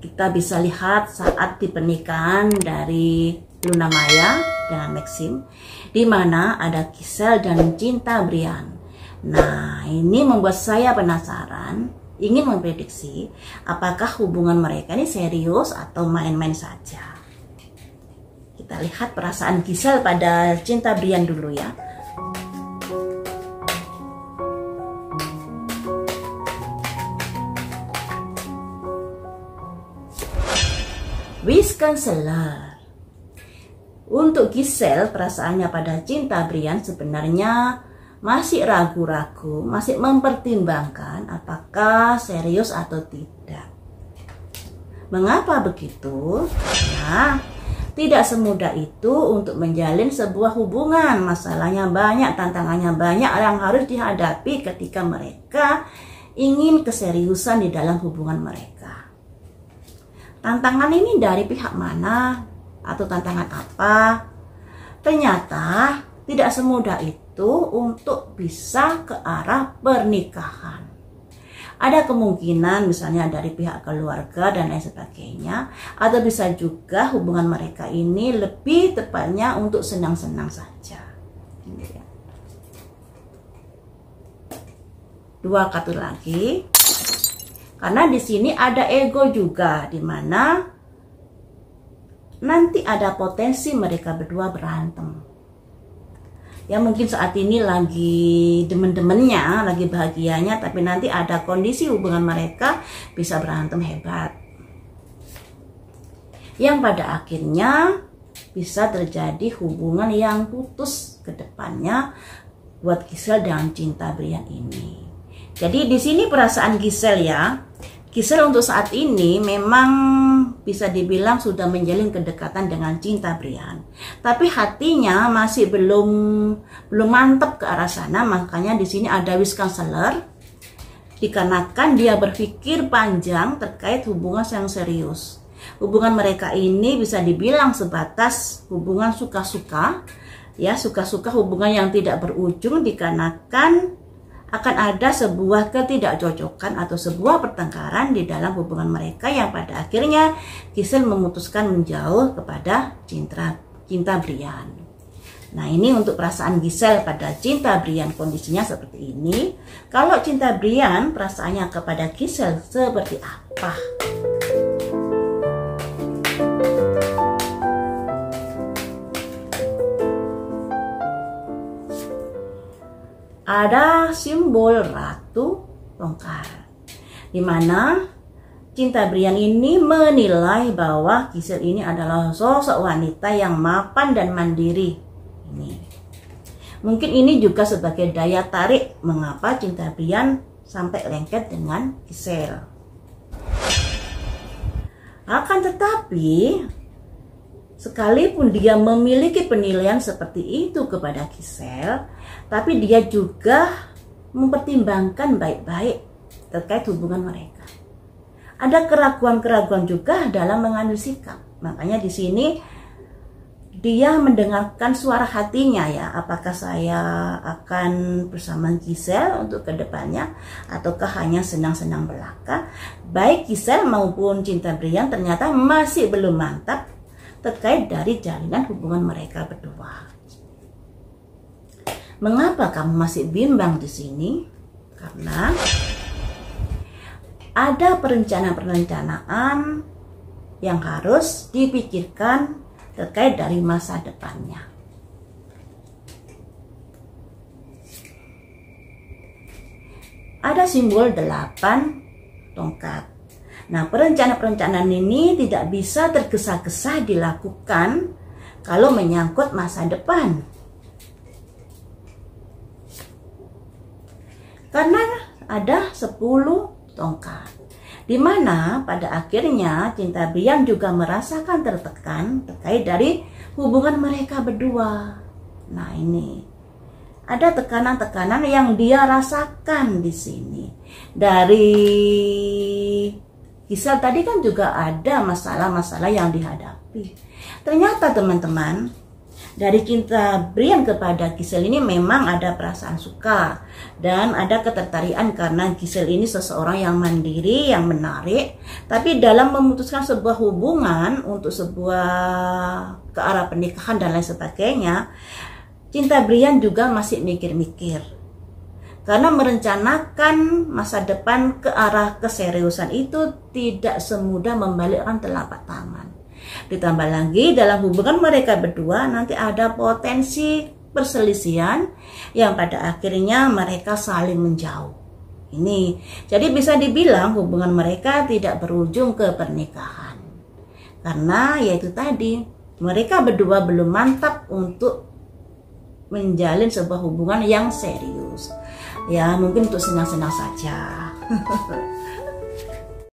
kita bisa lihat saat di pernikahan dari Luna Maya dengan Maxim, di mana ada Giselle dan Cinta Brian. Nah, ini membuat saya penasaran, ingin memprediksi apakah hubungan mereka ini serius atau main-main saja. Kita lihat perasaan Giselle pada Cinta Brian dulu ya. Wish Counselor. Untuk Giselle, perasaannya pada Cinta Brian sebenarnya masih ragu-ragu, masih mempertimbangkan apakah serius atau tidak. Mengapa begitu? Karena tidak semudah itu untuk menjalin sebuah hubungan. Masalahnya banyak, tantangannya banyak yang harus dihadapi ketika mereka ingin keseriusan di dalam hubungan mereka. Tantangan ini dari pihak mana atau tantangan apa? Ternyata tidak semudah itu untuk bisa ke arah pernikahan. Ada kemungkinan misalnya dari pihak keluarga dan lain sebagainya, atau bisa juga hubungan mereka ini lebih tepatnya untuk senang-senang saja. Dua kartu lagi. Karena di sini ada ego juga, di mana nanti ada potensi mereka berdua berantem. Ya mungkin saat ini lagi demen-demennya, lagi bahagianya, tapi nanti ada kondisi hubungan mereka bisa berantem hebat. Yang pada akhirnya bisa terjadi hubungan yang putus ke depannya buat Giselle dan Cinta Brian ini. Jadi di sini perasaan Giselle ya. Giselle untuk saat ini memang bisa dibilang sudah menjalin kedekatan dengan Cinta Brian. Tapi hatinya masih belum mantap ke arah sana, makanya di sini ada Wish Counselor. Dikarenakan dia berpikir panjang terkait hubungan yang serius. Hubungan mereka ini bisa dibilang sebatas hubungan suka-suka, ya suka-suka, hubungan yang tidak berujung dikarenakan akan ada sebuah ketidakcocokan atau sebuah pertengkaran di dalam hubungan mereka yang pada akhirnya Giselle memutuskan menjauh kepada Cinta Brian. Nah, ini untuk perasaan Giselle pada Cinta Brian, kondisinya seperti ini. Kalau Cinta Brian perasaannya kepada Giselle seperti apa? Ada simbol Ratu Tongkat, di mana Cinta Brian ini menilai bahwa Giselle ini adalah sosok wanita yang mapan dan mandiri. Mungkin ini juga sebagai daya tarik mengapa Cinta Brian sampai lengket dengan Giselle. Akan tetapi, sekalipun dia memiliki penilaian seperti itu kepada Giselle, tapi dia juga mempertimbangkan baik-baik terkait hubungan mereka. Ada keraguan-keraguan juga dalam mengambil sikap. Makanya di sini dia mendengarkan suara hatinya ya. Apakah saya akan bersama Giselle untuk kedepannya, ataukah hanya senang-senang belaka? Baik Giselle maupun Cinta Brian ternyata masih belum mantap terkait dari jalinan hubungan mereka berdua. Mengapa kamu masih bimbang di sini? Karena ada perencanaan-perencanaan yang harus dipikirkan terkait dari masa depannya. Ada simbol 8 tongkat. Nah, perencanaan-perencanaan ini tidak bisa tergesa-gesa dilakukan kalau menyangkut masa depan. Karena ada 10 tongkat, di mana pada akhirnya Cinta Brian juga merasakan tertekan terkait dari hubungan mereka berdua. Nah, ini ada tekanan-tekanan yang dia rasakan di sini. Dari Giselle tadi kan juga ada masalah-masalah yang dihadapi. Ternyata teman-teman, Dari cinta Brian kepada Giselle ini memang ada perasaan suka dan ada ketertarikan karena Giselle ini seseorang yang mandiri, yang menarik. Tapi dalam memutuskan sebuah hubungan untuk sebuah ke arah pernikahan dan lain sebagainya, cinta Brian juga masih mikir-mikir. Karena merencanakan masa depan ke arah keseriusan itu tidak semudah membalikkan telapak tangan. Ditambah lagi dalam hubungan mereka berdua nanti ada potensi perselisihan yang pada akhirnya mereka saling menjauh. Ini jadi bisa dibilang hubungan mereka tidak berujung ke pernikahan. Karena yaitu tadi mereka berdua belum mantap untuk menjalin sebuah hubungan yang serius. Ya mungkin untuk senang-senang saja.